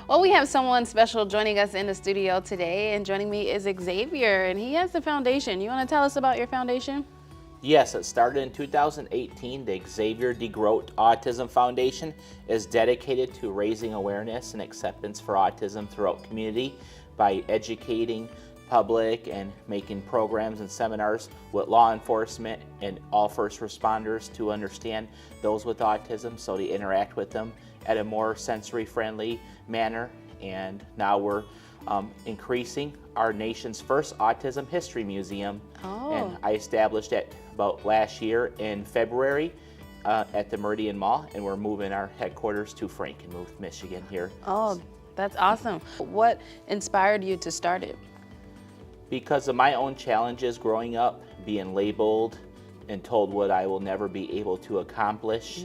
Well, we have someone special joining us in the studio today, and joining me is Xavier, and he has the foundation. You want to tell us about your foundation? Yes, it started in 2018. The Xavier DeGroat Autism Foundation is dedicated to raising awareness and acceptance for autism throughout community by educating public and making programs and seminars with law enforcement and all first responders to understand those with autism so they interact with them at a more sensory-friendly manner. And now we're increasing our nation's first Autism History Museum. And I established it about last year in February at the Meridian Mall, and we're moving our headquarters to Frankenmuth, Michigan here. Oh, that's awesome. What inspired you to start it? Because of my own challenges growing up, being labeled and told what I will never be able to accomplish,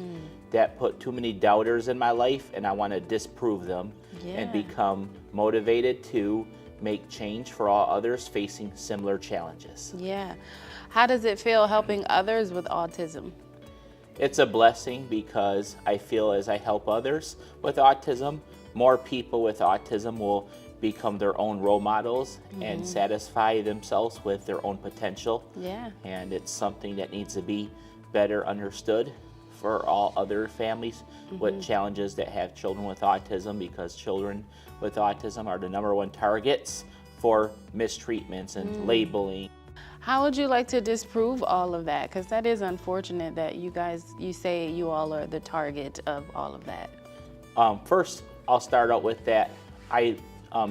that put too many doubters in my life, and I want to disprove them and become motivated to make change for all others facing similar challenges. Yeah. How does it feel helping others with autism? It's a blessing because I feel as I help others with autism, more people with autism will become their own role models and satisfy themselves with their own potential. Yeah. And it's something that needs to be better understood for all other families with challenges that have children with autism, because children with autism are the #1 targets for mistreatments and labeling. How would you like to disprove all of that? Because that is unfortunate that you say you all are the target of all of that. First, I'll start out with that. I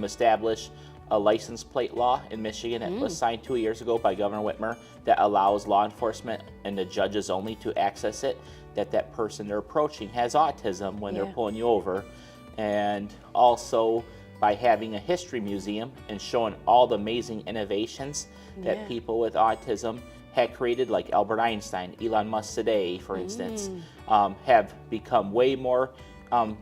established a license plate law in Michigan that was signed 2 years ago by Governor Whitmer that allows law enforcement and the judges only to access it, that person they're approaching has autism when they're pulling you over. And also by having a history museum and showing all the amazing innovations that people with autism had created, like Albert Einstein, Elon Musk today, for instance, have become way more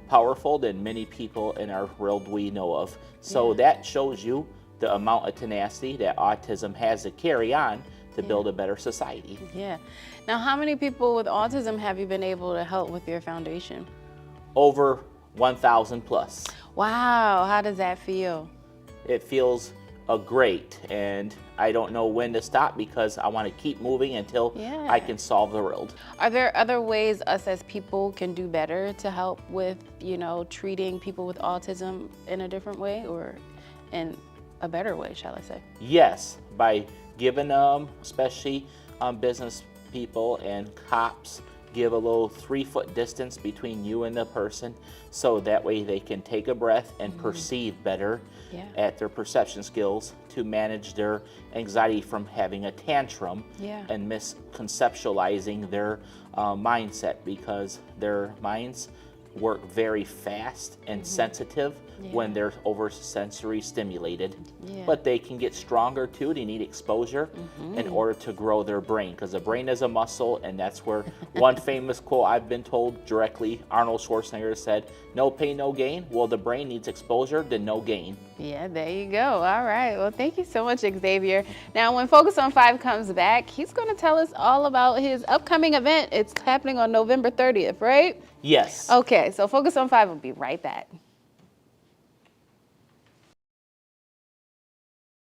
powerful than many people in our world we know of. So that shows you the amount of tenacity that autism has to carry on to build a better society. Yeah. Now, how many people with autism have you been able to help with your foundation? Over 1,000 plus. Wow, how does that feel? It feels great, and I don't know when to stop because I want to keep moving until I can solve the world. Are there other ways us as people can do better to help with, treating people with autism in a different way, or in a better way, shall I say? Yes, by giving them, especially business people and cops, give a little 3-foot distance between you and the person, so that way they can take a breath and perceive better at their perception skills to manage their anxiety from having a tantrum and misconceptualizing their mindset, because their minds work very fast and sensitive when they're over sensory stimulated. But they can get stronger too. They need exposure in order to grow their brain, because the brain is a muscle, and that's where one famous quote I've been told directly, Arnold Schwarzenegger said, "No pain, no gain." Well, the brain needs exposure, then no gain. Yeah, there you go. All right. Well, thank you so much, Xavier. Now, when Focus on 5 comes back, he's going to tell us all about his upcoming event. It's happening on November 30th, right? Yes. Okay, so Focus on 5 will be right back.